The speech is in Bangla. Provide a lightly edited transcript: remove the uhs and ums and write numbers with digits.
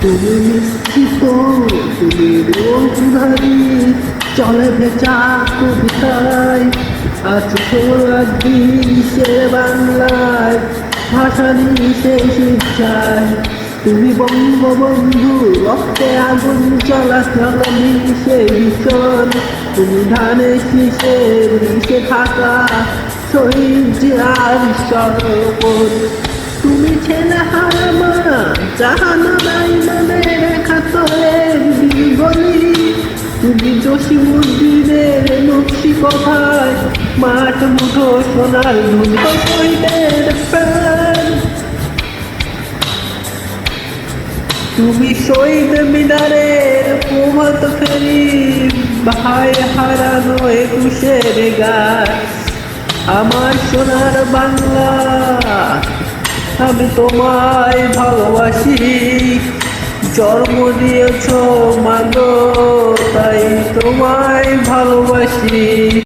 তুমি নিশ্চিত, তুমি রোজধারি চলে ভেজা কবিতায় আছো একদিন সে বাংলায় ভাষারি শেষ ইচ্ছায়। তুমি বঙ্গবন্ধু রক্তে আগুন চলাচল মিশে ভীষণ, তুমি ধানের শীষে মিশে থাকা শহীদ জিয়ার সরোবর। তুমি ছেলে হারামা জাহানারাই মনে রেখা তোলের গলি, তুমি জসিমুদ্দিনের নকশি কথায় মাঠ মুঠো সোনার ধুলো শহীদের প্রাণ। তুমি শহীদ মিনারের প্রভাত ফেরি ভাই হারানো ২১-এর গান। আমার সোনার বাংলা আমি তোমায় ভালোবাসি, জন্ম দিয়েছ মাগো তাই তোমায় ভালোবাসি।